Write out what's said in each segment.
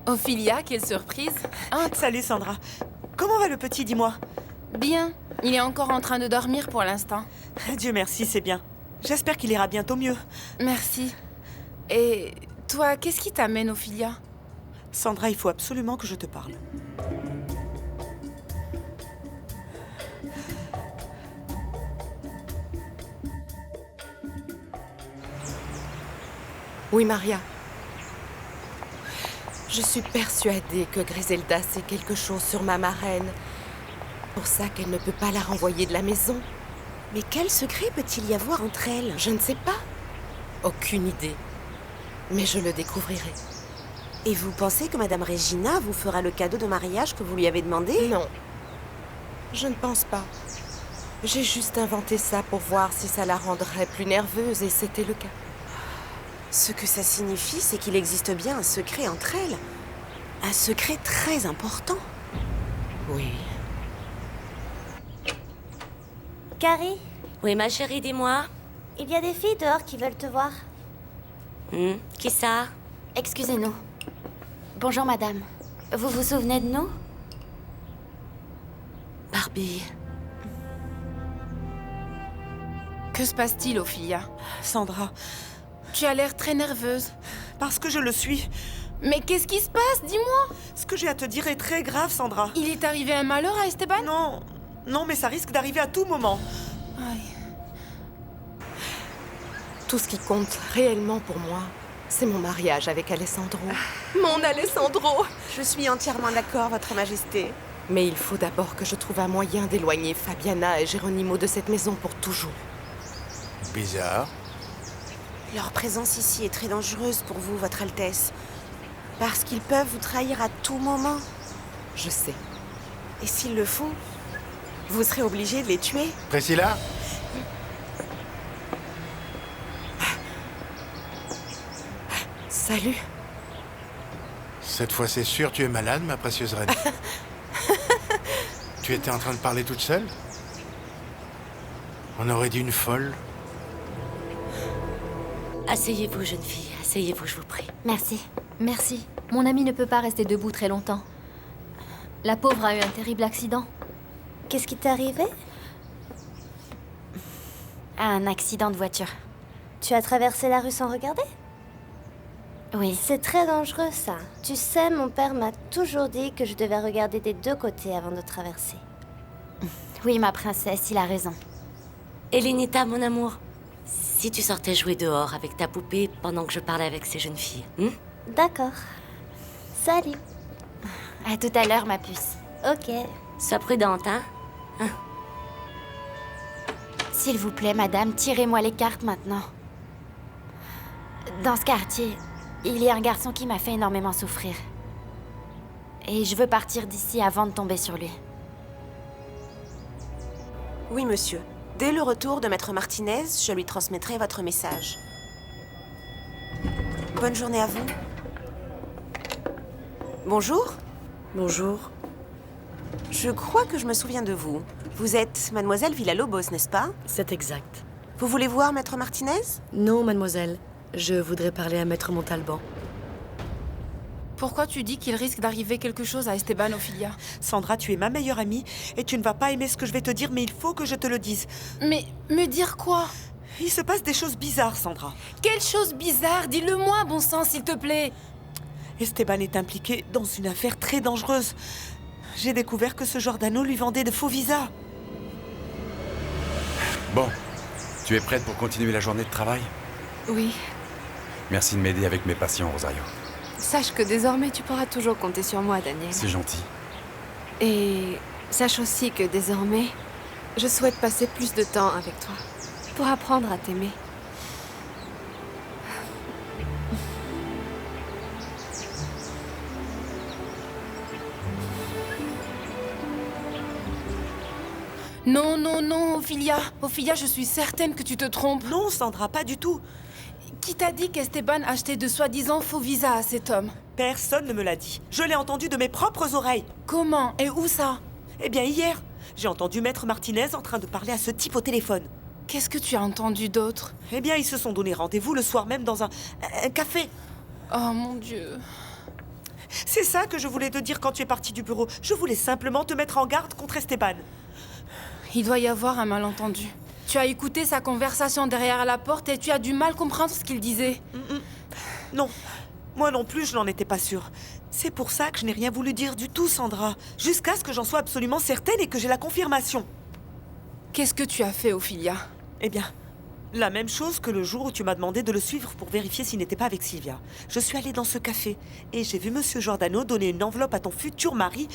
Ophilia, quelle surprise! Salut Sandra. Comment va le petit, dis-moi? Bien, il est encore en train de dormir pour l'instant. Dieu merci, c'est bien. J'espère qu'il ira bientôt mieux. Merci. Et toi, qu'est-ce qui t'amène, Ophilia? Sandra, il faut absolument que je te parle. Oui, Maria. Je suis persuadée que Griselda sait quelque chose sur ma marraine. Pour ça qu'elle ne peut pas la renvoyer de la maison. Mais quel secret peut-il y avoir entre elles? Je ne sais pas. Aucune idée. Mais je le découvrirai. Et vous pensez que Madame Regina vous fera le cadeau de mariage que vous lui avez demandé? Non. Je ne pense pas. J'ai juste inventé ça pour voir si ça la rendrait plus nerveuse, et c'était le cas. Ce que ça signifie, c'est qu'il existe bien un secret entre elles. Un secret très important. Oui. Carrie, Oui, ma chérie, dis-moi. il y a des filles dehors qui veulent te voir. Qui ça? Excusez-nous. Bonjour, madame. Vous vous souvenez de nous? Barbie. Que se passe-t-il, Ophilia? Sandra, Tu as l'air très nerveuse. parce que je le suis. Mais qu'est-ce qui se passe? Dis-moi! Ce que j'ai à te dire est très grave, Sandra. Il est arrivé un malheur à Esteban? Non, mais ça risque d'arriver à tout moment. Aïe. Tout ce qui compte réellement pour moi, c'est mon mariage avec Alessandro. Mon Alessandro! Je suis entièrement d'accord, Votre Majesté. Mais il faut d'abord que je trouve un moyen d'éloigner Fabiana et Geronimo de cette maison pour toujours. Bizarre. Leur présence ici est très dangereuse pour vous, Votre Altesse. Parce qu'ils peuvent vous trahir à tout moment. Je sais. Et s'il le faut, vous serez obligé de les tuer. Priscilla? Salut. Cette fois, c'est sûr, tu es malade, ma précieuse reine. Tu étais en train de parler toute seule? On aurait dit une folle. Asseyez-vous, jeune fille. Asseyez-vous, je vous prie. Merci. Merci. Mon ami ne peut pas rester debout très longtemps. La pauvre a eu un terrible accident. Qu'est-ce qui t'est arrivé? Un accident de voiture. Tu as traversé la rue sans regarder? Oui. C'est très dangereux, ça. Tu sais, mon père m'a toujours dit que je devais regarder des deux côtés avant de traverser. Oui, ma princesse, il a raison. Elenita, mon amour, si tu sortais jouer dehors avec ta poupée pendant que je parlais avec ces jeunes filles, D'accord. Salut. À tout à l'heure, ma puce. Ok. Sois prudente, hein? S'il vous plaît, madame, tirez-moi les cartes maintenant. Dans ce quartier, il y a un garçon qui m'a fait énormément souffrir. Et je veux partir d'ici avant de tomber sur lui. Oui, monsieur. Dès le retour de Maître Martinez, je lui transmettrai votre message. Bonne journée à vous. Bonjour. Bonjour. Je crois que je me souviens de vous. Vous êtes Mademoiselle Villalobos, n'est-ce pas? C'est exact. Vous voulez voir Maître Martinez? Non, mademoiselle. Je voudrais parler à Maître Montalban. Pourquoi tu dis qu'il risque d'arriver quelque chose à Esteban, Ophilia? Sandra, tu es ma meilleure amie et tu ne vas pas aimer ce que je vais te dire, mais il faut que je te le dise. Mais me dire quoi? Il se passe des choses bizarres, Sandra. Quelle chose bizarre, dis-le-moi, bon sang, s'il te plaît. Esteban est impliqué dans une affaire très dangereuse. J'ai découvert que ce Giordano lui vendait de faux visas. Bon, tu es prête pour continuer la journée de travail? Oui. Merci de m'aider avec mes patients, Rosario. Sache que désormais, tu pourras toujours compter sur moi, Daniel. C'est gentil. Et sache aussi que désormais, je souhaite passer plus de temps avec toi. Pour apprendre à t'aimer. Non, non, non, Ophelia. Ophelia, je suis certaine que tu te trompes. Non, Sandra, pas du tout. Qui t'a dit qu'Esteban achetait de soi-disant faux visas à cet homme? Personne ne me l'a dit. Je l'ai entendu de mes propres oreilles. Comment? Et où ça? Eh bien, hier, j'ai entendu Maître Martinez en train de parler à ce type au téléphone. Qu'est-ce que tu as entendu d'autre? Eh bien, ils se sont donné rendez-vous le soir même dans un café. Oh mon Dieu. C'est ça que je voulais te dire quand tu es parti du bureau. Je voulais simplement te mettre en garde contre Esteban. Il doit y avoir un malentendu. Tu as écouté sa conversation derrière la porte et tu as du mal comprendre ce qu'il disait. Non, moi non plus, je n'en étais pas sûre. C'est pour ça que je n'ai rien voulu dire du tout, Sandra. Jusqu'à ce que j'en sois absolument certaine et que j'ai la confirmation. Qu'est-ce que tu as fait, Ophelia? Eh bien, la même chose que le jour où tu m'as demandé de le suivre pour vérifier s'il n'était pas avec Sylvia. Je suis allée dans ce café et j'ai vu Monsieur Giordano donner une enveloppe à ton futur mari.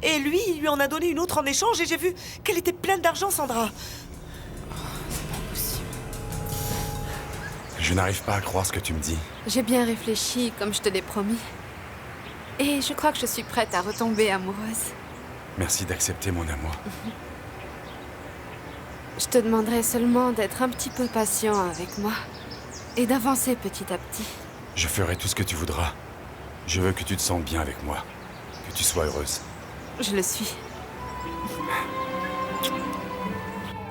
Et lui, il lui en a donné une autre en échange et j'ai vu qu'elle était pleine d'argent, Sandra. Je n'arrive pas à croire ce que tu me dis. J'ai bien réfléchi, comme je te l'ai promis. Et je crois que je suis prête à retomber amoureuse. Merci d'accepter mon amour. Je te demanderai seulement d'être un petit peu patient avec moi. Et d'avancer petit à petit. Je ferai tout ce que tu voudras. Je veux que tu te sentes bien avec moi. Que tu sois heureuse. Je le suis.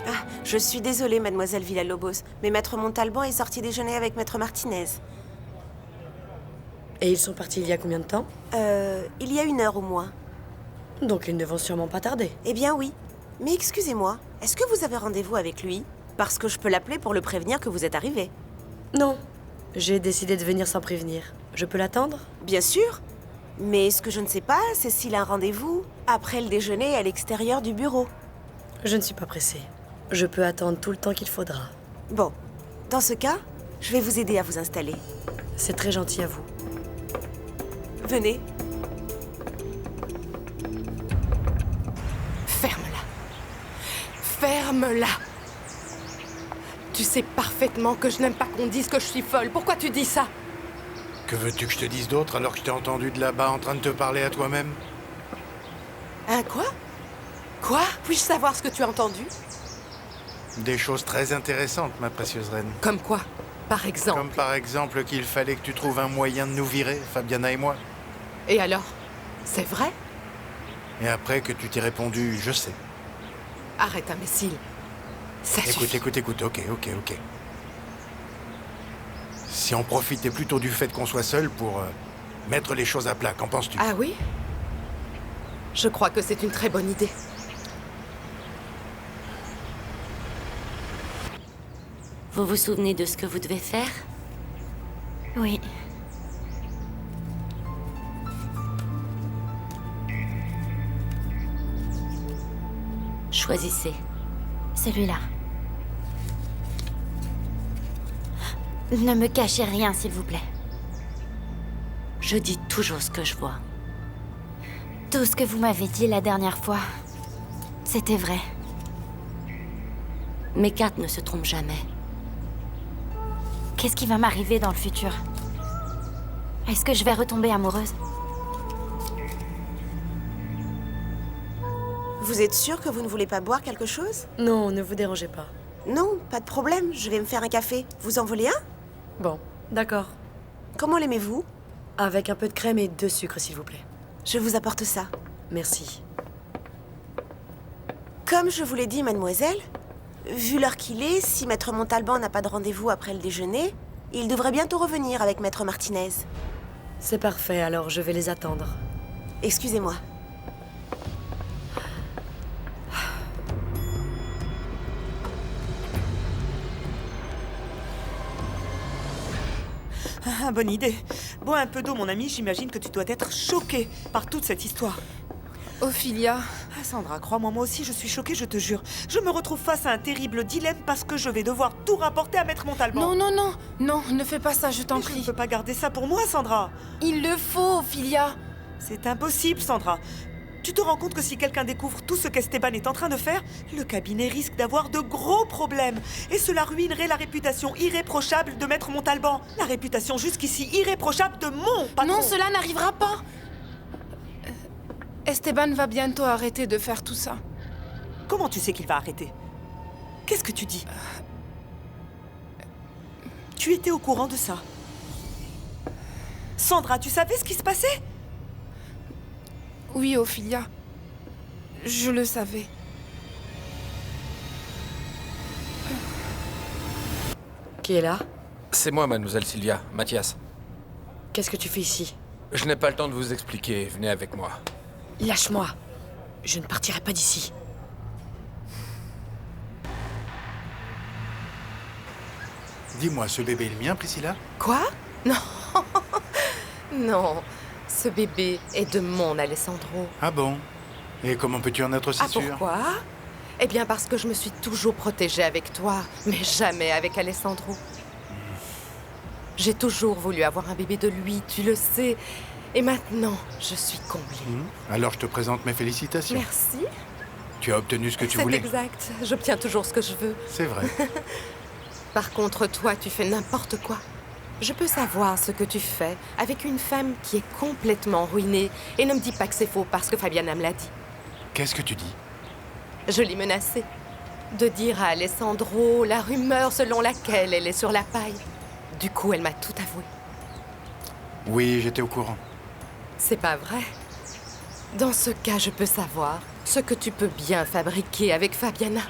Ah, je suis désolée, mademoiselle Villalobos, mais Maître Montalban est sorti déjeuner avec Maître Martinez. Et ils sont partis il y a combien de temps? Il y a 1 heure au moins. Donc ils ne vont sûrement pas tarder. Eh bien oui. Mais excusez-moi, est-ce que vous avez rendez-vous avec lui? Parce que je peux l'appeler pour le prévenir que vous êtes arrivé. Non. J'ai décidé de venir sans prévenir. Je peux l'attendre? Bien sûr. Mais ce que je ne sais pas, c'est s'il a un rendez-vous après le déjeuner à l'extérieur du bureau. Je ne suis pas pressée. Je peux attendre tout le temps qu'il faudra. Bon, dans ce cas, je vais vous aider à vous installer. C'est très gentil à vous. Venez. Ferme-la. Ferme-la. Tu sais parfaitement que je n'aime pas qu'on dise que je suis folle. Pourquoi tu dis ça? Que veux-tu que je te dise d'autre alors que je t'ai entendu de là-bas en train de te parler à toi-même? Hein, quoi? Quoi? Puis-je savoir ce que tu as entendu? Des choses très intéressantes, ma précieuse reine. Comme quoi? Par exemple? Comme par exemple qu'il fallait que tu trouves un moyen de nous virer, Fabiana et moi. Et alors? C'est vrai? Et après que tu t'es répondu, je sais. Arrête, imbécile. Ça suffit. Écoute, ok. Si on profitait plutôt du fait qu'on soit seul pour mettre les choses à plat, qu'en penses-tu? Ah oui? Je crois que c'est une très bonne idée. Vous vous souvenez de ce que vous devez faire? Oui. Choisissez. Celui-là. Ne me cachez rien, s'il vous plaît. Je dis toujours ce que je vois. Tout ce que vous m'avez dit la dernière fois, c'était vrai. Mes cartes ne se trompent jamais. Qu'est-ce qui va m'arriver dans le futur? Est-ce que je vais retomber amoureuse? Vous êtes sûr que vous ne voulez pas boire quelque chose? Non, ne vous dérangez pas. Non, pas de problème, je vais me faire un café. Vous en voulez un? Bon, d'accord. Comment l'aimez-vous? Avec un peu de crème et 2 sucres, s'il vous plaît. Je vous apporte ça. Merci. Comme je vous l'ai dit, mademoiselle, vu l'heure qu'il est, si Maître Montalban n'a pas de rendez-vous après le déjeuner, il devrait bientôt revenir avec Maître Martinez. C'est parfait, alors je vais les attendre. Excusez-moi. Ah, bonne idée. Bois un peu d'eau, mon ami, j'imagine que tu dois être choquée par toute cette histoire. Ophilia, Ah, Sandra, crois-moi, moi aussi, je suis choquée, je te jure. Je me retrouve face à un terrible dilemme parce que je vais devoir tout rapporter à Maître Montalban. non, non, non, non, ne fais pas ça, je t'en Mais je ne prie. peux pas garder ça pour moi, Sandra. Il le faut, Ophilia. C'est impossible, Sandra. Tu te rends compte que si quelqu'un découvre tout ce qu'Esteban est en train de faire, le cabinet risque d'avoir de gros problèmes. Et cela ruinerait la réputation irréprochable de Maître Montalban. La réputation jusqu'ici irréprochable de mon patron. Non, cela n'arrivera pas. Esteban va bientôt arrêter de faire tout ça. Comment tu sais qu'il va arrêter? Qu'est-ce que tu dis? Tu étais au courant de ça? Sandra, tu savais ce qui se passait? Oui, Ophilia. Je le savais. Qui est là? C'est moi, mademoiselle Sylvia, Mathias. Qu'est-ce que tu fais ici? Je n'ai pas le temps de vous expliquer, venez avec moi. Lâche-moi. Je ne partirai pas d'ici. Dis-moi, ce bébé est le mien, Priscilla? Quoi? Non. Non. Ce bébé est de mon Alessandro. Ah bon? Et comment peux-tu en être aussi Ah, sûr? pourquoi? Eh bien, parce que je me suis toujours protégée avec toi, mais jamais avec Alessandro. J'ai toujours voulu avoir un bébé de lui, tu le sais. Et maintenant, je suis comblée. Alors je te présente mes félicitations. Merci. Tu as obtenu ce que tu C'est voulais. exact. J'obtiens toujours ce que je veux. C'est vrai. Par contre, toi, tu fais n'importe quoi. Je peux savoir ce que tu fais avec une femme qui est complètement ruinée. Et ne me dis pas que c'est faux parce que Fabiana me l'a dit. Qu'est-ce que tu dis? Je l'ai menacée de dire à Alessandro la rumeur selon laquelle elle est sur la paille. Du coup, elle m'a tout avoué. Oui, j'étais au courant. C'est pas vrai. Dans ce cas, je peux savoir ce que tu peux bien fabriquer avec Fabiana.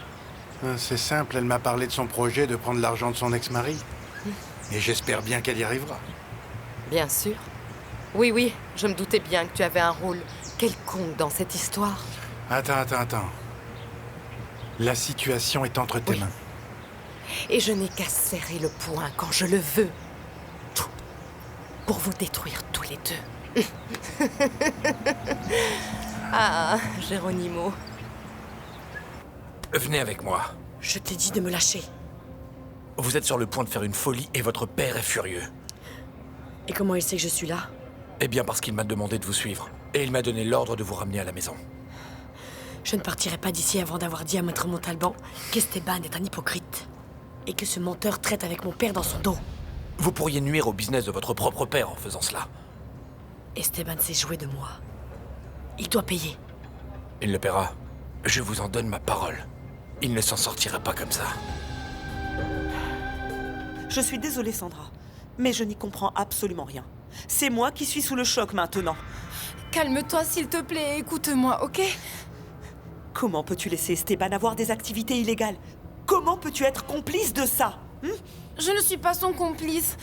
C'est simple, elle m'a parlé de son projet de prendre l'argent de son ex-mari. Et j'espère bien qu'elle y arrivera. Bien sûr. Oui, oui, je me doutais bien que tu avais un rôle quelconque dans cette histoire. Attends. La situation est entre tes mains. Et je n'ai qu'à serrer le poing quand je le veux. Tout. Pour vous détruire tous les deux. Ah, Geronimo. Venez avec moi. Je t'ai dit de me lâcher. Vous êtes sur le point de faire une folie et votre père est furieux. Et comment il sait que je suis là? Eh bien parce qu'il m'a demandé de vous suivre. Et il m'a donné l'ordre de vous ramener à la maison. Je ne partirai pas d'ici avant d'avoir dit à Maître Montalban qu'Esteban est un hypocrite. Et que ce menteur traite avec mon père dans son dos. Vous pourriez nuire au business de votre propre père en faisant cela. Esteban s'est joué de moi. Il doit payer. Il le paiera. Je vous en donne ma parole. Il ne s'en sortira pas comme ça. Je suis désolée, Sandra, mais je n'y comprends absolument rien. C'est moi qui suis sous le choc maintenant. Calme-toi, s'il te plaît, et écoute-moi, ok? Comment peux-tu laisser Esteban avoir des activités illégales? Comment peux-tu être complice de ça? Je ne suis pas son complice.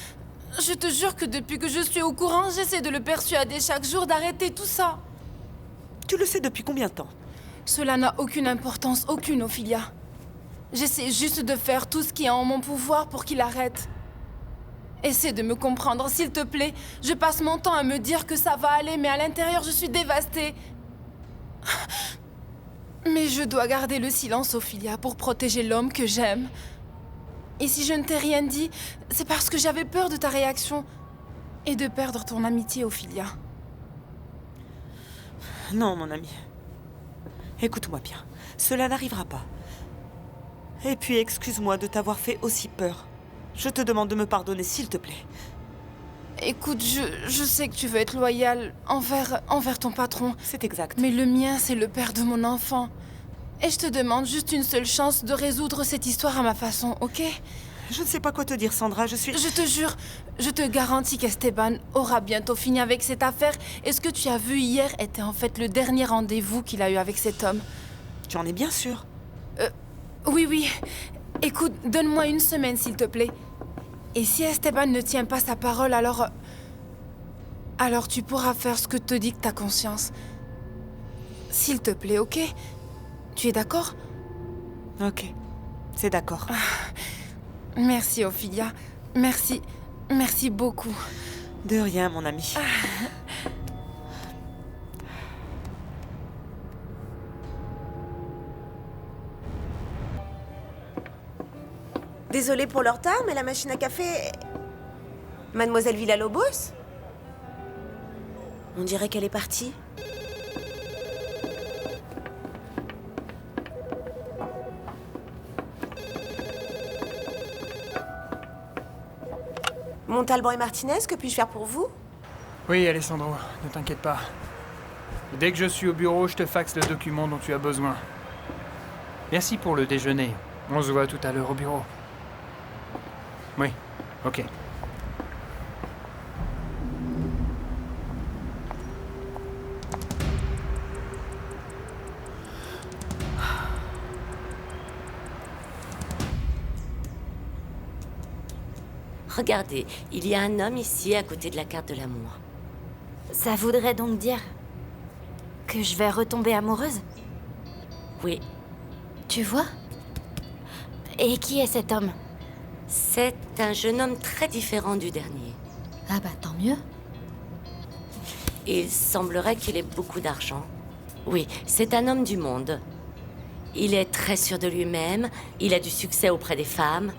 Je te jure que depuis que je suis au courant, j'essaie de le persuader chaque jour d'arrêter tout ça. Tu le sais depuis combien de temps? Cela n'a aucune importance, aucune, Ophilia. J'essaie juste de faire tout ce qui est en mon pouvoir pour qu'il arrête. Essaie de me comprendre, s'il te plaît. Je passe mon temps à me dire que ça va aller, mais à l'intérieur, je suis dévastée. Mais je dois garder le silence, Ophilia, pour protéger l'homme que j'aime. Et si je ne t'ai rien dit, c'est parce que j'avais peur de ta réaction et de perdre ton amitié, Ophilia. Non, mon ami. Écoute-moi bien, cela n'arrivera pas. Et puis, excuse-moi de t'avoir fait aussi peur. Je te demande de me pardonner, s'il te plaît. Écoute, je sais que tu veux être loyal envers ton patron. C'est exact. Mais le mien, c'est le père de mon enfant. Et je te demande juste une seule chance de résoudre cette histoire à ma façon, ok? Je ne sais pas quoi te dire, Sandra, Je te jure, je te garantis qu'Esteban aura bientôt fini avec cette affaire. Et ce que tu as vu hier était en fait le dernier rendez-vous qu'il a eu avec cet homme. Tu en es bien sûre? Oui. Écoute, donne-moi une semaine, s'il te plaît. Et si Esteban ne tient pas sa parole, alors tu pourras faire ce que te dicte ta conscience. S'il te plaît, ok? Tu es d'accord? Ok, c'est d'accord. Merci, Ophilia. Merci. Merci beaucoup. De rien, mon ami. Désolée pour le retard, mais la machine à café... Mademoiselle Villalobos? On dirait qu'elle est partie. Montalban et Martinez, que puis-je faire pour vous? Oui, Alessandro, ne t'inquiète pas. Dès que je suis au bureau, je te faxe le document dont tu as besoin. Merci pour le déjeuner. On se voit tout à l'heure au bureau. Oui, ok. Regardez, il y a un homme ici à côté de la carte de l'amour. Ça voudrait donc dire que je vais retomber amoureuse? Oui. Tu vois? Et qui est cet homme? C'est un jeune homme très différent du dernier. Ah bah tant mieux. Il semblerait qu'il ait beaucoup d'argent. Oui, c'est un homme du monde. Il est très sûr de lui-même, il a du succès auprès des femmes,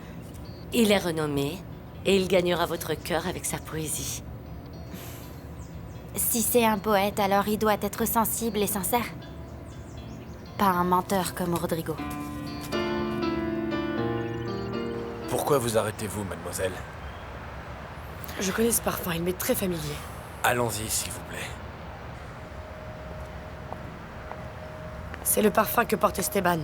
il est renommé, et il gagnera votre cœur avec sa poésie. Si c'est un poète, alors il doit être sensible et sincère. Pas un menteur comme Rodrigo. Pourquoi vous arrêtez-vous, mademoiselle? Je connais ce parfum, il m'est très familier. Allons-y, s'il vous plaît. C'est le parfum que porte Esteban.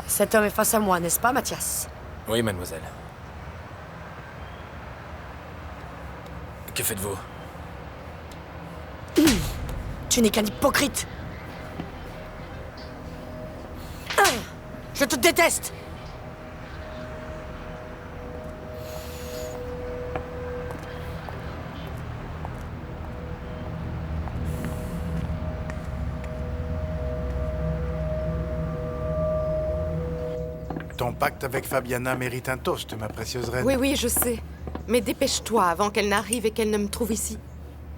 Cet homme est face à moi, n'est-ce pas, Mathias? Oui, mademoiselle. Que faites-vous? Tu n'es qu'un hypocrite. Je te déteste. Ton pacte avec Fabiana mérite un toast, ma précieuse reine. Oui, je sais. Mais dépêche-toi avant qu'elle n'arrive et qu'elle ne me trouve ici.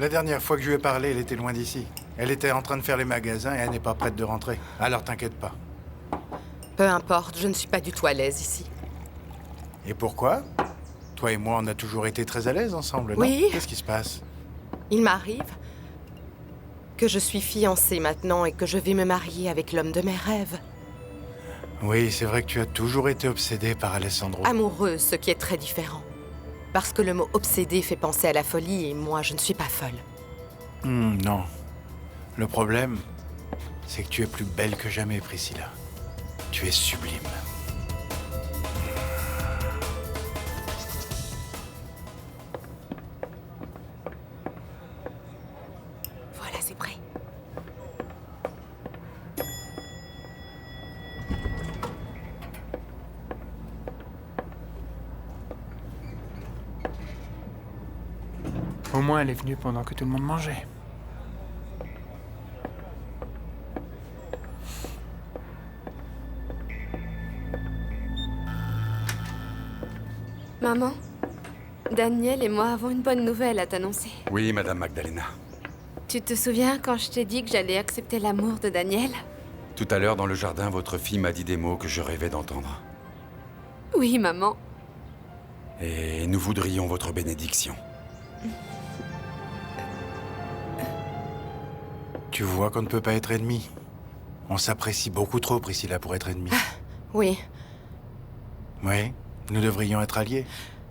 La dernière fois que je lui ai parlé, elle était loin d'ici. Elle était en train de faire les magasins et elle n'est pas prête de rentrer. Alors t'inquiète pas. Peu importe, je ne suis pas du tout à l'aise ici. Et pourquoi? Toi et moi, on a toujours été très à l'aise ensemble, non? Oui. Qu'est-ce qui se passe? Il m'arrive que je suis fiancée maintenant et que je vais me marier avec l'homme de mes rêves. Oui, c'est vrai que tu as toujours été obsédée par Alessandro. Amoureuse, ce qui est très différent. Parce que le mot obsédé fait penser à la folie et moi, je ne suis pas folle. Non. Le problème, c'est que tu es plus belle que jamais, Priscilla. Tu es sublime. Voilà, c'est prêt. Au moins, elle est venue pendant que tout le monde mangeait. Maman, Daniel et moi avons une bonne nouvelle à t'annoncer. Oui, Madame Magdalena. Tu te souviens quand je t'ai dit que j'allais accepter l'amour de Daniel? Tout à l'heure, dans le jardin, votre fille m'a dit des mots que je rêvais d'entendre. Oui, maman. Et nous voudrions votre bénédiction. Tu vois qu'on ne peut pas être ennemis. On s'apprécie beaucoup trop, Priscilla, pour être ennemis. Oui. Oui, nous devrions être alliés.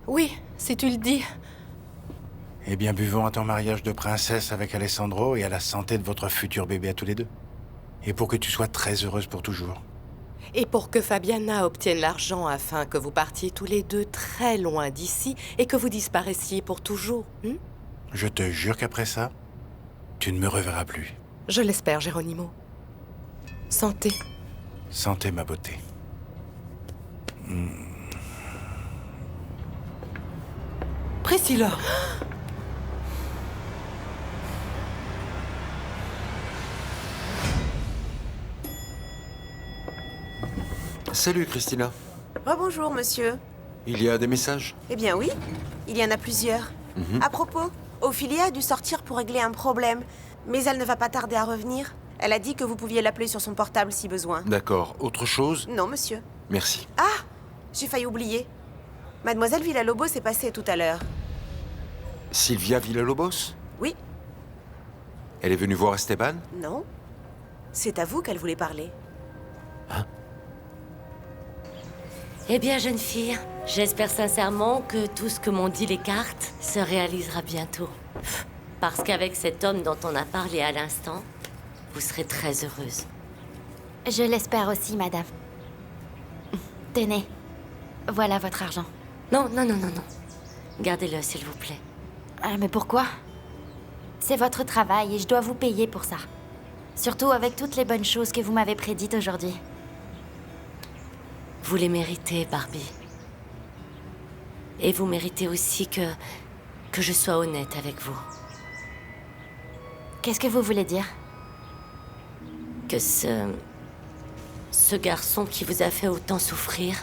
Oui, si tu le dis. Eh bien, buvons à ton mariage de princesse avec Alessandro et à la santé de votre futur bébé à tous les deux. Et pour que tu sois très heureuse pour toujours. Et pour que Fabiana obtienne l'argent afin que vous partiez tous les deux très loin d'ici et que vous disparaissiez pour toujours. Je te jure qu'après ça, tu ne me reverras plus. Je l'espère, Geronimo. Santé. Santé, ma beauté. Priscilla! Salut, Christina. Rebonjour, monsieur. Il y a des messages? Eh bien oui, il y en a plusieurs. À propos, Ophélie a dû sortir pour régler un problème, mais elle ne va pas tarder à revenir. Elle a dit que vous pouviez l'appeler sur son portable si besoin. D'accord. Autre chose? Non, monsieur. Merci. Ah! J'ai failli oublier. Mademoiselle Villalobos est passée tout à l'heure. Sylvia Villalobos? Oui. Elle est venue voir Esteban? Non. C'est à vous qu'elle voulait parler. Eh bien, jeune fille, j'espère sincèrement que tout ce que m'ont dit les cartes se réalisera bientôt. Parce qu'avec cet homme dont on a parlé à l'instant, vous serez très heureuse. Je l'espère aussi, madame. Tenez, voilà votre argent. Non, non, non, non, non. Gardez-le, s'il vous plaît. Ah, mais pourquoi? C'est votre travail et je dois vous payer pour ça. Surtout avec toutes les bonnes choses que vous m'avez prédites aujourd'hui. Vous les méritez, Barbie. Et vous méritez aussi que je sois honnête avec vous. Qu'est-ce que vous voulez dire? Que ce garçon qui vous a fait autant souffrir,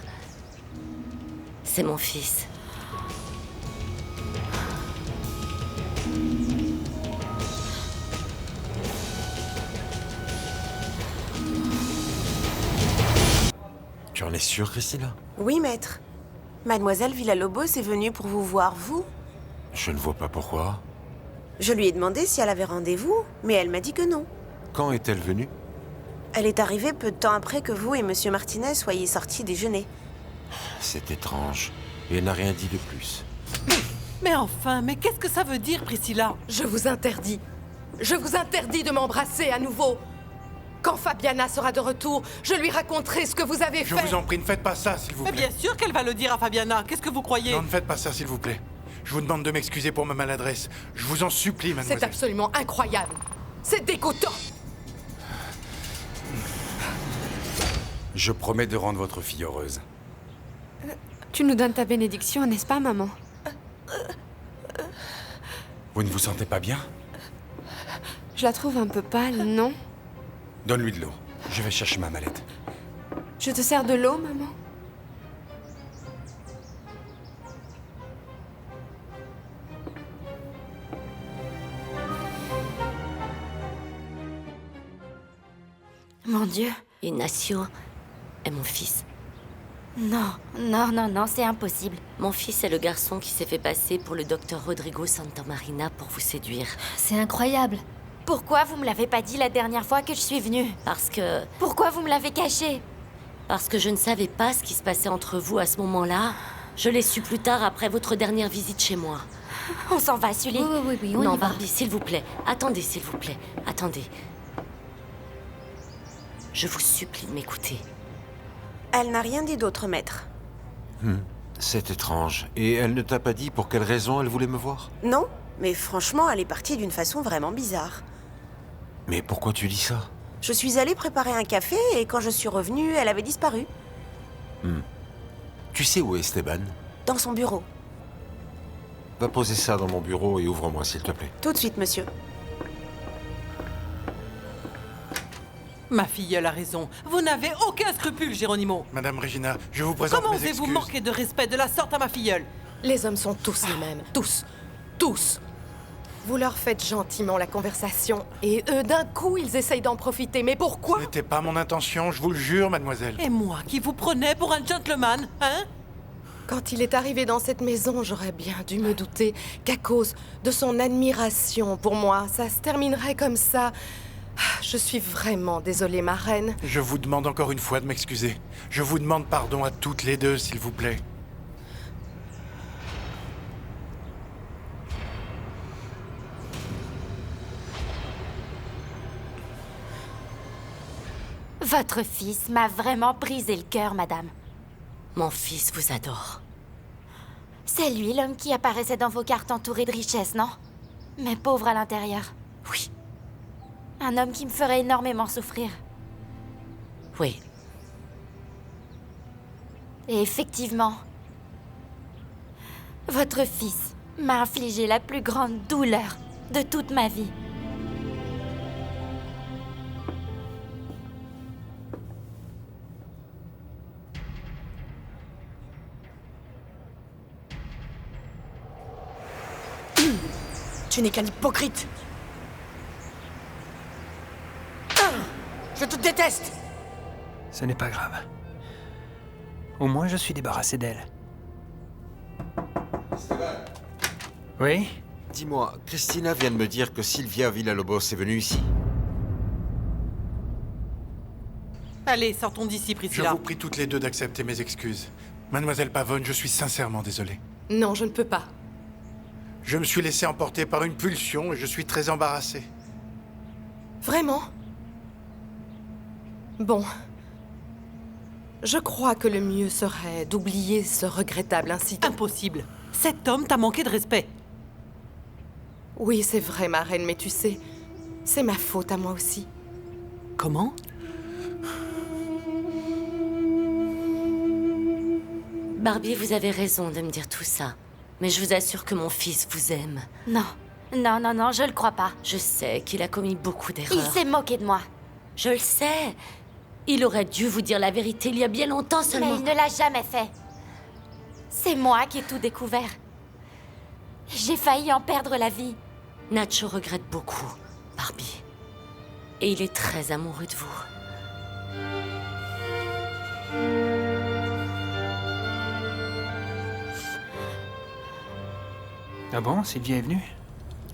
c'est mon fils. Tu en es sûre, Christina? Oui, maître. Mademoiselle Villalobos est venue pour vous voir, vous. Je ne vois pas pourquoi. Je lui ai demandé si elle avait rendez-vous, mais elle m'a dit que non. Quand est-elle venue? Elle est arrivée peu de temps après que vous et Monsieur Martinez soyez sortis déjeuner. C'est étrange. Et elle n'a rien dit de plus. Mais enfin, mais qu'est-ce que ça veut dire, Priscilla? Je vous interdis de m'embrasser à nouveau. Quand Fabiana sera de retour, je lui raconterai ce que vous avez Je fait. vous en prie, ne faites pas ça, s'il vous plaît. Mais bien sûr qu'elle va le dire à Fabiana. Qu'est-ce que vous croyez? Non, ne faites pas ça, s'il vous plaît. Je vous demande de m'excuser pour ma maladresse. Je vous en supplie, mademoiselle. C'est absolument incroyable. C'est dégoûtant. Je promets de rendre votre fille heureuse. Tu nous donnes ta bénédiction, n'est-ce pas, maman? Vous ne vous sentez pas bien? Je la trouve un peu pâle, non? Donne-lui de l'eau. Je vais chercher ma mallette. Je te sers de l'eau, maman? Mon Dieu. Ignacio est mon fils. Non, non, non, non, c'est impossible. Mon fils est le garçon qui s'est fait passer pour le docteur Rodrigo Santamarina pour vous séduire. C'est incroyable. Pourquoi vous me l'avez pas dit la dernière fois que je suis venue? Parce que... Pourquoi vous me l'avez caché? Parce que je ne savais pas ce qui se passait entre vous à ce moment-là. Je l'ai su plus tard, après votre dernière visite chez moi. On s'en va, Sully. Oui, on non, y va. Barbie, s'il vous plaît. Attendez, s'il vous plaît. Attendez. Je vous supplie de m'écouter. Elle n'a rien dit d'autre, maître. C'est étrange. Et elle ne t'a pas dit pour quelle raison elle voulait me voir? Non, mais franchement, elle est partie d'une façon vraiment bizarre. Mais pourquoi tu dis ça? Je suis allée préparer un café et quand je suis revenue, elle avait disparu. Tu sais où est Esteban? Dans son bureau. Va poser ça dans mon bureau et ouvre-moi, s'il te plaît. Tout de suite, monsieur. Ma filleule a raison. Vous n'avez aucun scrupule, Geronimo. Madame Regina, je vous présente Comment mes osez-vous excuses. manquer de respect de la sorte à ma filleule? Les hommes sont tous les mêmes. Tous. Tous. Vous leur faites gentiment la conversation et eux, d'un coup, ils essayent d'en profiter. Mais pourquoi? Ce n'était pas mon intention, je vous le jure, mademoiselle. Et moi qui vous prenais pour un gentleman, hein? Quand il est arrivé dans cette maison, j'aurais bien dû me douter qu'à cause de son admiration pour moi, ça se terminerait comme ça. Je suis vraiment désolée, ma reine. Je vous demande encore une fois de m'excuser. Je vous demande pardon à toutes les deux, s'il vous plaît. Votre fils m'a vraiment brisé le cœur, madame. Mon fils vous adore. C'est lui l'homme qui apparaissait dans vos cartes entouré de richesses, non? Mais pauvre à l'intérieur. Oui. Un homme qui me ferait énormément souffrir. Oui. Et effectivement, votre fils m'a infligé la plus grande douleur de toute ma vie. Tu n'es qu'un hypocrite. Je te déteste. Ce n'est pas grave. Au moins, je suis débarrassé d'elle. Oui? Dis-moi, Christina vient de me dire que Sylvia Villalobos est venue ici. Allez, sortons d'ici, Je Priscilla. vous prie toutes les deux d'accepter mes excuses. Mademoiselle Pavone, je suis sincèrement désolé. Non, je ne peux pas. Je me suis laissé emporter par une pulsion et je suis très embarrassé. Vraiment? Bon. Je crois que le mieux serait d'oublier ce regrettable incident. Impossible. Cet homme t'a manqué de respect. Oui, c'est vrai, ma reine, mais tu sais, c'est ma faute à moi aussi. Comment? Barbie, vous avez raison de me dire tout ça. Mais je vous assure que mon fils vous aime. Non. Non, non, non, je le crois pas. Je sais qu'il a commis beaucoup d'erreurs. Il s'est moqué de moi. Je le sais. Il aurait dû vous dire la vérité il y a bien longtemps seulement. Mais il ne l'a jamais fait. C'est moi qui ai tout découvert. J'ai failli en perdre la vie. Nacho regrette beaucoup, Barbie. Et il est très amoureux de vous. Ah bon, Sylvia est venue?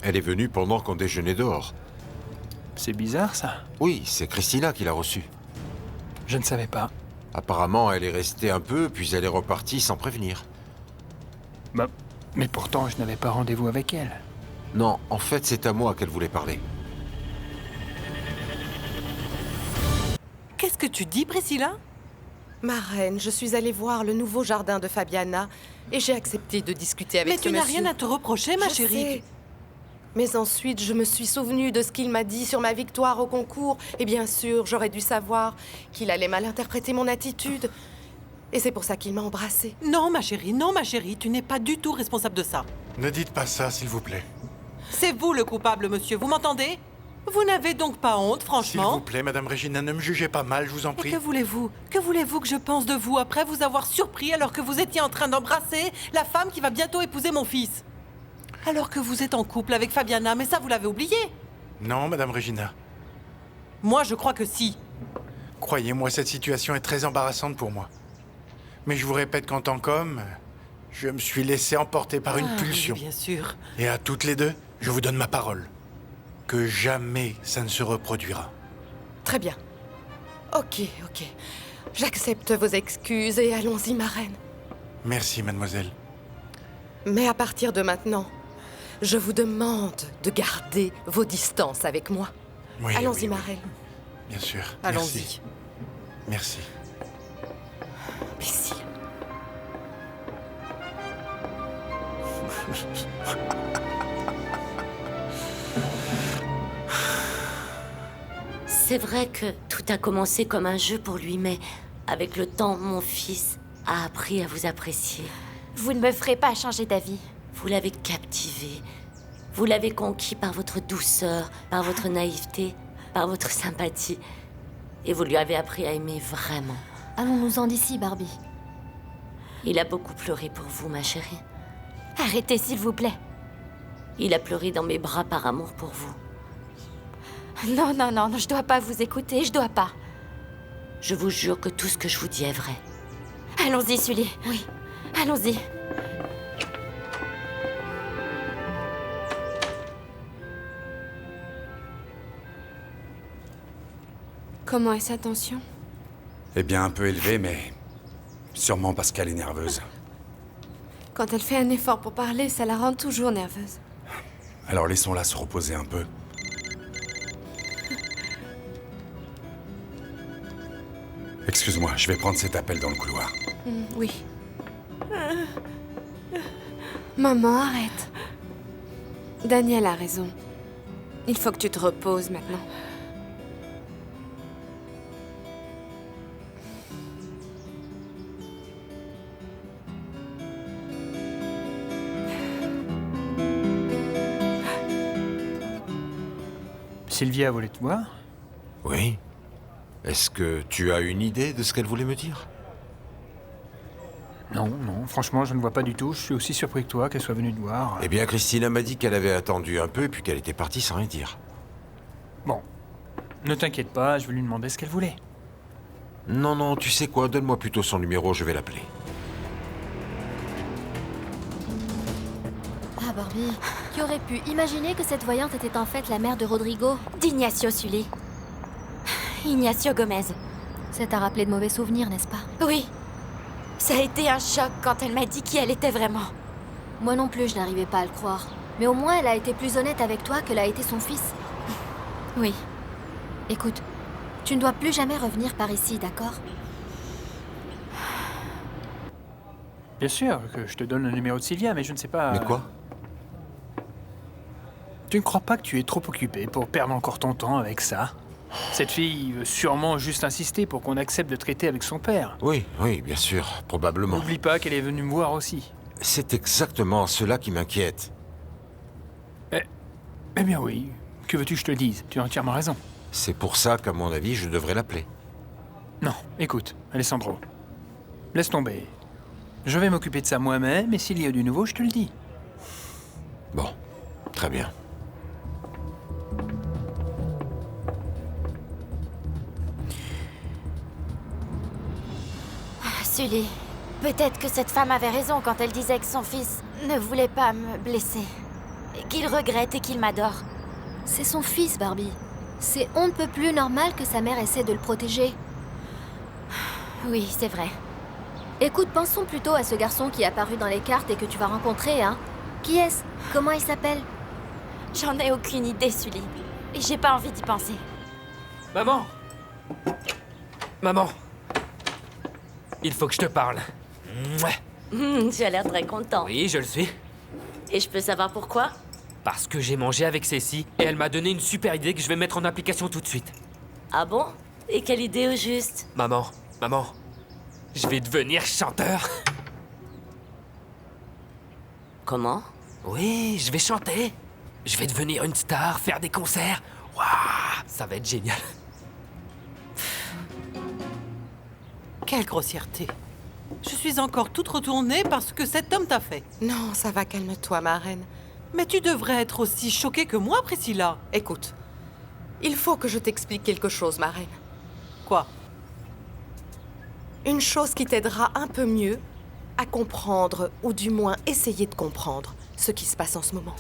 Elle est venue pendant qu'on déjeunait dehors. C'est bizarre, ça. Oui, c'est Christina qui l'a reçue. Je ne savais pas. Apparemment, elle est restée un peu, puis elle est repartie sans prévenir. Bah, mais pourtant, je n'avais pas rendez-vous avec elle. Non, en fait, c'est à moi qu'elle voulait parler. Qu'est-ce que tu dis, Priscilla? Ma reine, je suis allée voir le nouveau jardin de Fabiana et j'ai accepté de discuter avec Mais ce tu n'as monsieur. rien à te reprocher, ma Je chérie. sais. Mais ensuite, je me suis souvenue de ce qu'il m'a dit sur ma victoire au concours. Et bien sûr, j'aurais dû savoir qu'il allait mal interpréter mon attitude. Et c'est pour ça qu'il m'a embrassée. Non, ma chérie, tu n'es pas du tout responsable de ça. Ne dites pas ça, s'il vous plaît. C'est vous le coupable, monsieur, vous m'entendez? Vous n'avez donc pas honte, S'il franchement? vous plaît, Madame Regina, ne me jugez pas mal, je vous en Et prie. que voulez-vous? Que voulez-vous que je pense de vous après vous avoir surpris alors que vous étiez en train d'embrasser la femme qui va bientôt épouser mon fils? Alors que vous êtes en couple avec Fabiana, mais ça vous l'avez oublié? Non, Madame Regina. Moi, je crois que si. Croyez-moi, cette situation est très embarrassante pour moi. Mais je vous répète qu'en tant qu'homme, je me suis laissé emporter par une Ah, pulsion. oui, bien sûr. Et à toutes les deux, je vous donne ma parole. Que jamais ça ne se reproduira. Très bien. Ok. J'accepte vos excuses et allons-y, ma reine. Merci, mademoiselle. Mais à partir de maintenant, je vous demande de garder vos distances avec moi. Oui, Allons-y, oui, ma oui. reine. Bien sûr. Allons-y. Merci. Ici. C'est vrai que tout a commencé comme un jeu pour lui, mais avec le temps, mon fils a appris à vous apprécier. Vous ne me ferez pas changer d'avis. Vous l'avez captivé. Vous l'avez conquis par votre douceur, par votre naïveté, par votre sympathie. Et vous lui avez appris à aimer vraiment. Allons-nous-en d'ici, Barbie. Il a beaucoup pleuré pour vous, ma chérie. Arrêtez, s'il vous plaît. Il a pleuré dans mes bras par amour pour vous. Non, non, non, je dois pas vous écouter, je dois pas. Je vous jure que tout ce que je vous dis est vrai. Allons-y, Sully. Oui. Allons-y. Comment est sa tension? Eh bien, un peu élevée, mais sûrement parce qu'elle est nerveuse. Quand elle fait un effort pour parler, ça la rend toujours nerveuse. Alors laissons-la se reposer un peu. Excuse-moi, je vais prendre cet appel dans le couloir. Oui. Maman, arrête. Daniel a raison. Il faut que tu te reposes maintenant. Sylvia voulait te voir? Oui. Est-ce que tu as une idée de ce qu'elle voulait me dire? Non, non, franchement, je ne vois pas du tout. Je suis aussi surpris que toi qu'elle soit venue te voir. Eh bien, Christina m'a dit qu'elle avait attendu un peu et puis qu'elle était partie sans rien dire. Bon, ne t'inquiète pas, je vais lui demander ce qu'elle voulait. Non, non, tu sais quoi, donne-moi plutôt son numéro, je vais l'appeler. Ah, Barbie, qui aurait pu imaginer que cette voyante était en fait la mère de Rodrigo? D'Ignacio Sully. Ignacio Gomez. Ça t'a rappelé de mauvais souvenirs, n'est-ce pas? Oui. Ça a été un choc quand elle m'a dit qui elle était vraiment. Moi non plus, je n'arrivais pas à le croire. Mais au moins, elle a été plus honnête avec toi que l'a été son fils. Oui. Écoute, tu ne dois plus jamais revenir par ici, d'accord? Bien sûr que je te donne le numéro de Sylvia, mais je ne sais pas... Mais quoi? Tu ne crois pas que tu es trop occupé pour perdre encore ton temps avec ça? Cette fille veut sûrement juste insister pour qu'on accepte de traiter avec son père. Oui, oui, bien sûr, probablement. N'oublie pas qu'elle est venue me voir aussi. C'est exactement cela qui m'inquiète. Eh bien oui, que veux-tu que je te dise? Tu as entièrement raison. C'est pour ça qu'à mon avis, je devrais l'appeler. Non, écoute, Alessandro. Laisse tomber. Je vais m'occuper de ça moi-même, et s'il y a du nouveau, je te le dis. Bon, très bien. Sully, peut-être que cette femme avait raison quand elle disait que son fils ne voulait pas me blesser. Et qu'il regrette et qu'il m'adore. C'est son fils, Barbie. C'est on ne peut plus normal que sa mère essaie de le protéger. Oui, c'est vrai. Écoute, pensons plutôt à ce garçon qui est apparu dans les cartes et que tu vas rencontrer, hein. Qui est-ce? Comment il s'appelle? J'en ai aucune idée, Sully. Et j'ai pas envie d'y penser. Maman! Maman! Il faut que je te parle. Mouais. Tu as l'air très content. Oui, je le suis. Et je peux savoir pourquoi? Parce que j'ai mangé avec Cécile et elle m'a donné une super idée que je vais mettre en application tout de suite. Ah bon? Et quelle idée au juste? Maman, je vais devenir chanteur. Comment? Oui, je vais chanter. Je vais devenir une star, faire des concerts. Waouh, ça va être génial. Quelle grossièreté. Je suis encore toute retournée parce que cet homme t'a fait. Non, ça va, calme-toi, ma reine. Mais tu devrais être aussi choquée que moi, Priscilla. Écoute, il faut que je t'explique quelque chose, ma reine. Quoi? Une chose qui t'aidera un peu mieux à comprendre, ou du moins essayer de comprendre, ce qui se passe en ce moment.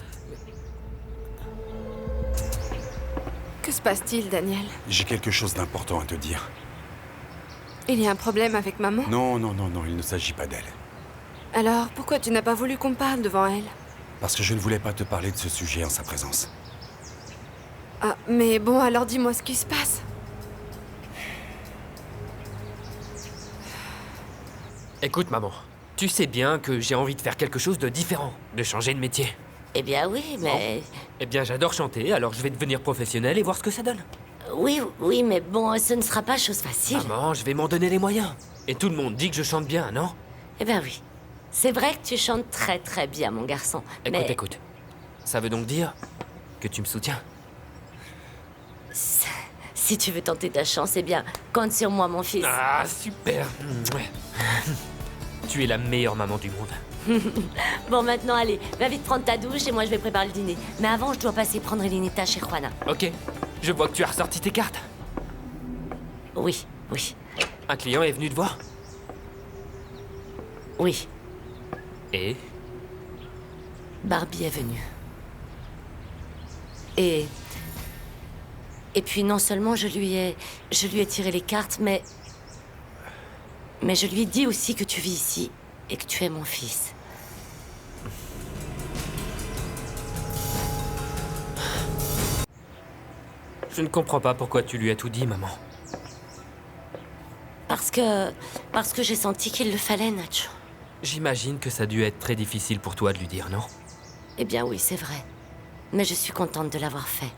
Que se passe-t-il, Daniel? J'ai quelque chose d'important à te dire. Il y a un problème avec maman? Non, non, non, non, il ne s'agit pas d'elle. Alors, pourquoi tu n'as pas voulu qu'on parle devant elle? Parce que je ne voulais pas te parler de ce sujet en sa présence. Ah, mais bon, alors dis-moi ce qui se passe. Écoute, maman, tu sais bien que j'ai envie de faire quelque chose de différent, de changer de métier. Eh bien oui, mais... Eh bien, j'adore chanter, alors je vais devenir professionnel et voir ce que ça donne. Oui, oui, mais bon, ce ne sera pas chose facile. Maman, je vais m'en donner les moyens. Et tout le monde dit que je chante bien, non? Eh bien oui. C'est vrai que tu chantes très très bien, mon garçon. Écoute. Ça veut donc dire que tu me soutiens? Si tu veux tenter ta chance, eh bien, compte sur moi, mon fils. Ah, super. Tu es la meilleure maman du monde. Bon, maintenant, allez, va vite prendre ta douche et moi je vais préparer le dîner. Mais avant, je dois passer prendre Elinita chez Juana. Ok. Je vois que tu as ressorti tes cartes. Oui, oui. Un client est venu te voir? Oui. Et? Barbie est venue. Et puis non seulement je lui ai tiré les cartes, mais je lui ai dit aussi que tu vis ici et que tu es mon fils. Je ne comprends pas pourquoi tu lui as tout dit, maman. Parce que j'ai senti qu'il le fallait, Nacho. J'imagine que ça a dû être très difficile pour toi de lui dire, non? Eh bien oui, c'est vrai. Mais je suis contente de l'avoir fait.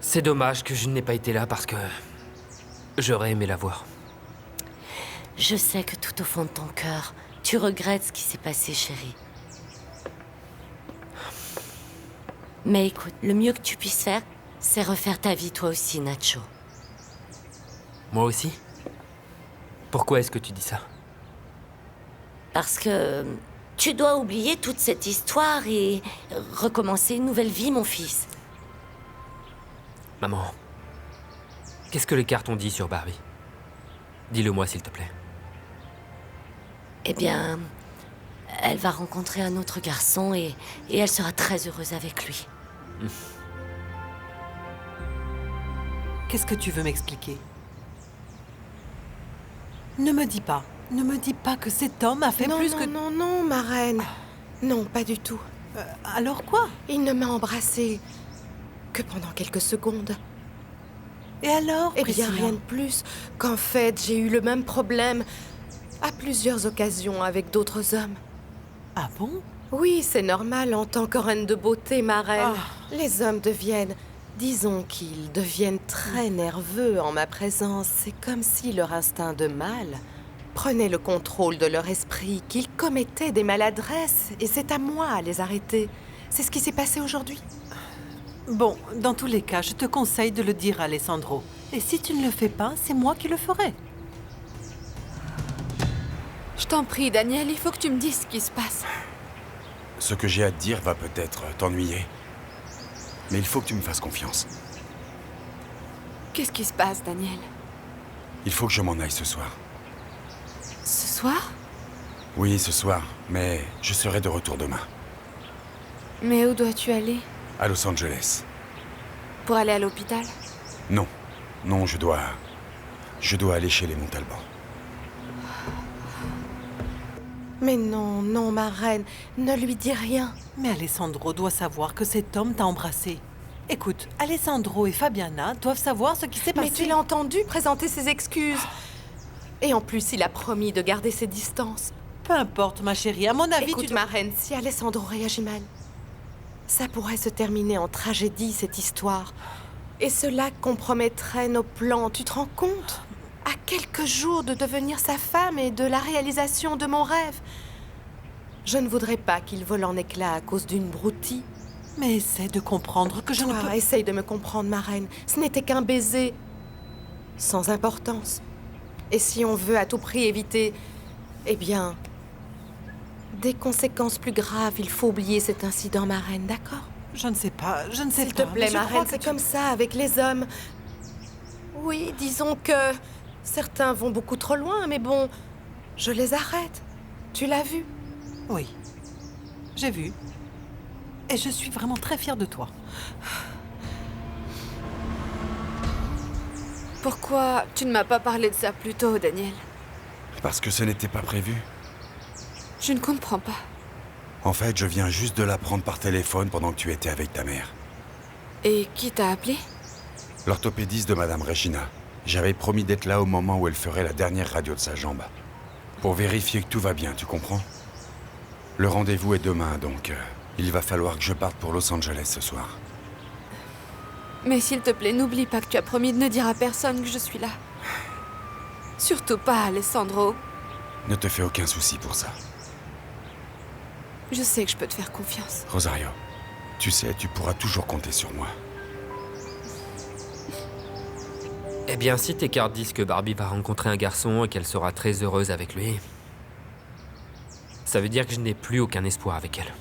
C'est dommage que je n'ai pas été là parce que... j'aurais aimé la voir. Je sais que tout au fond de ton cœur, tu regrettes ce qui s'est passé, chérie. Mais écoute, le mieux que tu puisses faire, c'est refaire ta vie toi aussi, Nacho. Moi aussi? Pourquoi est-ce que tu dis ça? Parce que tu dois oublier toute cette histoire et recommencer une nouvelle vie, mon fils. Maman, qu'est-ce que les cartes ont dit sur Barbie? Dis-le-moi, s'il te plaît. Eh bien, elle va rencontrer un autre garçon et elle sera très heureuse avec lui. Qu'est-ce que tu veux m'expliquer? Ne me dis pas. Ne me dis pas que cet homme a fait plus que... Non, ma reine. Non, pas du tout. Alors quoi? Il ne m'a embrassée que pendant quelques secondes. Et alors, Eh bien, Priscilla? rien de plus qu'en fait, j'ai eu le même problème à plusieurs occasions avec d'autres hommes. Ah bon? Oui, c'est normal en tant que reine de beauté, ma reine. Les hommes deviennent... Disons qu'ils deviennent très nerveux en ma présence. C'est comme si leur instinct de mâle prenait le contrôle de leur esprit, qu'ils commettaient des maladresses, et c'est à moi à les arrêter. C'est ce qui s'est passé aujourd'hui. Bon, dans tous les cas, je te conseille de le dire à Alessandro. Et si tu ne le fais pas, c'est moi qui le ferai. Je t'en prie, Daniel, il faut que tu me dises ce qui se passe. Ce que j'ai à te dire va peut-être t'ennuyer. Mais il faut que tu me fasses confiance. Qu'est-ce qui se passe, Daniel? Il faut que je m'en aille ce soir. Ce soir? Oui, ce soir, mais je serai de retour demain, Mais où dois-tu aller? à Los Angeles. Pour aller à l'hôpital? Non, non, je dois aller chez les Montalban. Mais non, non, ma reine, ne lui dis rien. Mais Alessandro doit savoir que cet homme t'a embrassé. Écoute, Alessandro et Fabiana doivent savoir ce qui s'est passé. Mais tu l'as entendu présenter ses excuses. Et en plus, il a promis de garder ses distances. Peu importe, ma chérie, à mon avis, Écoute, ma reine, si Alessandro réagit mal, ça pourrait se terminer en tragédie, cette histoire. Et cela compromettrait nos plans, tu te rends compte? À quelques jours de devenir sa femme et de la réalisation de mon rêve. Je ne voudrais pas qu'il vole en éclats à cause d'une broutille. Mais essaie de comprendre que je ne peux... Essaye de me comprendre, ma reine. Ce n'était qu'un baiser. Sans importance. Et si on veut à tout prix éviter... Eh bien... des conséquences plus graves, il faut oublier cet incident, ma reine, d'accord? Je ne sais pas, je ne sais pas. S'il te plaît, mais je ma crois reine, que c'est comme ça avec les hommes. Oui, disons que... certains vont beaucoup trop loin, mais bon... je les arrête. Tu l'as vu? Oui, j'ai vu. Et je suis vraiment très fière de toi. Pourquoi tu ne m'as pas parlé de ça plus tôt, Daniel? Parce que ce n'était pas prévu. Je ne comprends pas. En fait, je viens juste de l'apprendre par téléphone pendant que tu étais avec ta mère. Et qui t'a appelé? L'orthopédiste de Madame Regina. J'avais promis d'être là au moment où elle ferait la dernière radio de sa jambe. Pour vérifier que tout va bien, tu comprends? Le rendez-vous est demain, donc il va falloir que je parte pour Los Angeles ce soir. Mais s'il te plaît, n'oublie pas que tu as promis de ne dire à personne que je suis là. Surtout pas à Alessandro. Ne te fais aucun souci pour ça. Je sais que je peux te faire confiance. Rosario, tu sais, tu pourras toujours compter sur moi. Eh bien, si tes cartes disent que Barbie va rencontrer un garçon et qu'elle sera très heureuse avec lui, ça veut dire que je n'ai plus aucun espoir avec elle.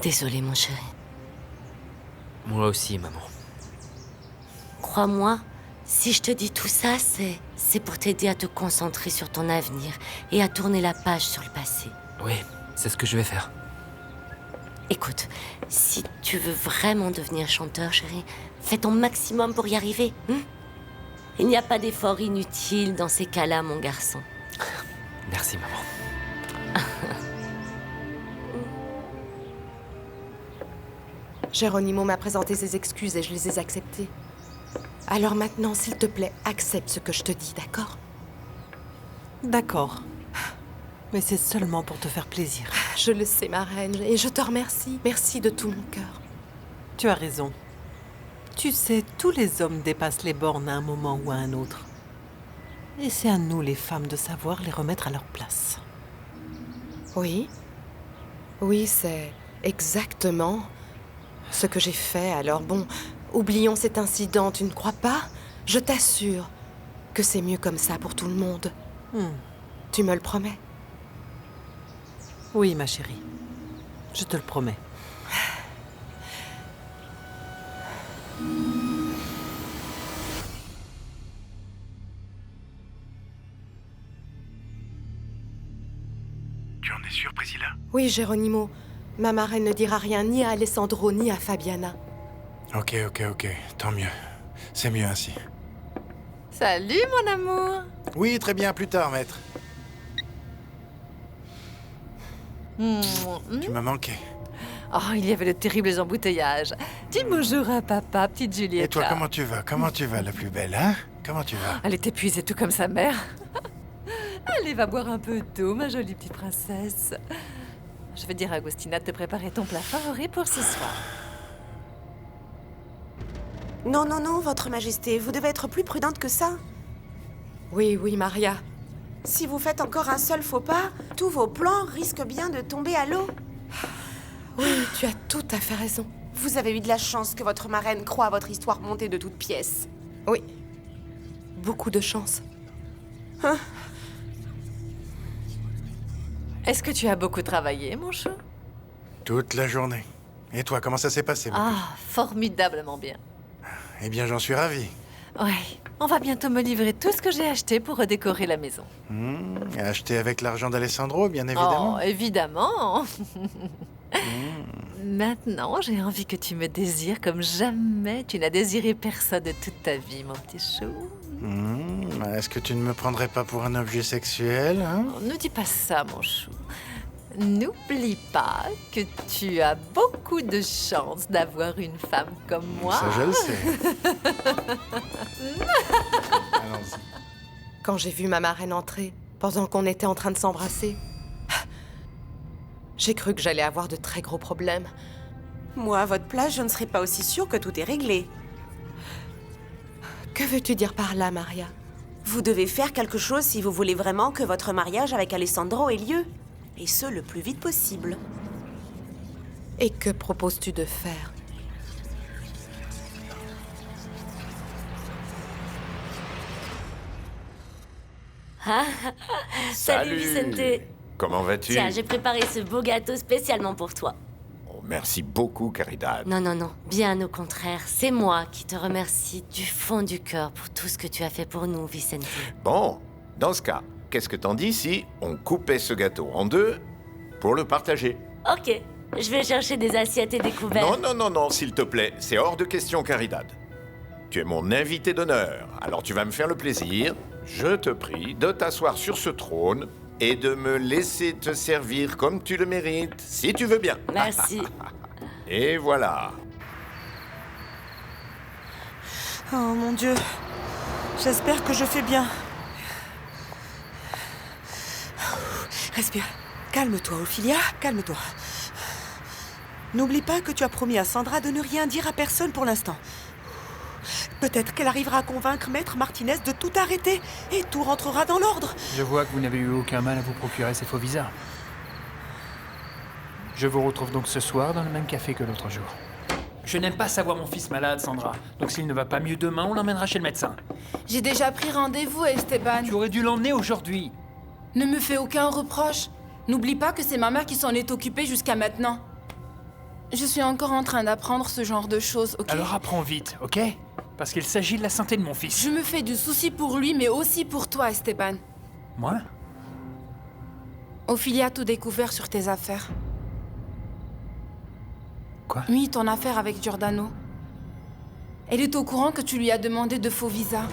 Désolé, mon chéri. Moi aussi, maman. Crois-moi, si je te dis tout ça, c'est pour t'aider à te concentrer sur ton avenir et à tourner la page sur le passé. Oui, c'est ce que je vais faire. Écoute, si tu veux vraiment devenir chanteur, chérie, fais ton maximum pour y arriver. Il n'y a pas d'effort inutile dans ces cas-là, mon garçon. Merci, maman. Geronimo m'a présenté ses excuses et je les ai acceptées. Alors maintenant, s'il te plaît, accepte ce que je te dis, d'accord? D'accord. Mais c'est seulement pour te faire plaisir. Je le sais, ma reine, et je te remercie. Merci de tout mon cœur. Tu as raison. Tu sais, tous les hommes dépassent les bornes à un moment ou à un autre. Et c'est à nous, les femmes, de savoir les remettre à leur place. Oui. Oui, c'est exactement ce que j'ai fait. Alors bon, oublions cet incident, tu ne crois pas? Je t'assure que c'est mieux comme ça pour tout le monde. Tu me le promets? Oui, ma chérie. Je te le promets. Tu en es sûr, Priscilla? Oui, Geronimo. Ma marraine ne dira rien ni à Alessandro ni à Fabiana. Ok. Tant mieux. C'est mieux ainsi. Salut, mon amour. Oui, très bien, plus tard, maître. Tu m'as manqué. Oh, il y avait de terribles embouteillages. Dis bonjour à papa, petite Juliette. Et toi, comment tu vas? Comment tu vas, la plus belle, hein? Comment tu vas? Elle est épuisée tout comme sa mère. Allez, va boire un peu d'eau, ma jolie petite princesse. Je vais dire à Agustina de te préparer ton plat favori pour ce soir. Non, Votre Majesté, vous devez être plus prudente que ça. Oui, Maria. Si vous faites encore un seul faux pas, tous vos plans risquent bien de tomber à l'eau. Oui, tu as tout à fait raison. Vous avez eu de la chance que votre marraine croie à votre histoire montée de toutes pièces. Oui. Beaucoup de chance. Hein? Est-ce que tu as beaucoup travaillé, mon chou? Toute la journée. Et toi, comment ça s'est passé? Ah, formidablement bien. Eh bien, j'en suis ravi. Ouais, on va bientôt me livrer tout ce que j'ai acheté pour redécorer la maison. Acheté avec l'argent d'Alessandro, bien évidemment. Oh, évidemment. Maintenant, j'ai envie que tu me désires comme jamais tu n'as désiré personne de toute ta vie, mon petit chou. Est-ce que tu ne me prendrais pas pour un objet sexuel, hein? Oh, ne dis pas ça, mon chou. N'oublie pas que tu as beaucoup de chance d'avoir une femme comme moi. Ça, je le sais. Allons-y. Quand j'ai vu ma marraine entrer, pendant qu'on était en train de s'embrasser, j'ai cru que j'allais avoir de très gros problèmes. Moi, à votre place, je ne serais pas aussi sûre que tout est réglé. Que veux-tu dire par là, Maria? Vous devez faire quelque chose si vous voulez vraiment que votre mariage avec Alessandro ait lieu. Et ce, le plus vite possible. Et que proposes-tu de faire? Salut Vicente. Comment vas-tu? Tiens, j'ai préparé ce beau gâteau spécialement pour toi. Oh, merci beaucoup, Caridad. Non, bien au contraire. C'est moi qui te remercie du fond du cœur pour tout ce que tu as fait pour nous, Vicente. Bon, dans ce cas, qu'est-ce que t'en dis si on coupait ce gâteau en deux pour le partager? Ok, je vais chercher des assiettes et des couverts. Non, s'il te plaît, c'est hors de question, Caridad. Tu es mon invité d'honneur, alors tu vas me faire le plaisir, je te prie, de t'asseoir sur ce trône et de me laisser te servir comme tu le mérites, si tu veux bien. Merci. Et voilà. Oh mon Dieu, j'espère que je fais bien. Respire. Calme-toi, Ophelia, calme-toi. N'oublie pas que tu as promis à Sandra de ne rien dire à personne pour l'instant. Peut-être qu'elle arrivera à convaincre Maître Martinez de tout arrêter et tout rentrera dans l'ordre. Je vois que vous n'avez eu aucun mal à vous procurer ces faux visas. Je vous retrouve donc ce soir dans le même café que l'autre jour. Je n'aime pas savoir mon fils malade, Sandra. Donc s'il ne va pas mieux demain, on l'emmènera chez le médecin. J'ai déjà pris rendez-vous, Esteban. Tu aurais dû l'emmener aujourd'hui. Ne me fais aucun reproche. N'oublie pas que c'est ma mère qui s'en est occupée jusqu'à maintenant. Je suis encore en train d'apprendre ce genre de choses, ok? Alors apprends vite, ok? Parce qu'il s'agit de la santé de mon fils. Je me fais du souci pour lui, mais aussi pour toi, Esteban. Moi? Ophelia a tout découvert sur tes affaires. Quoi? Oui, ton affaire avec Giordano. Elle est au courant que tu lui as demandé de faux visas.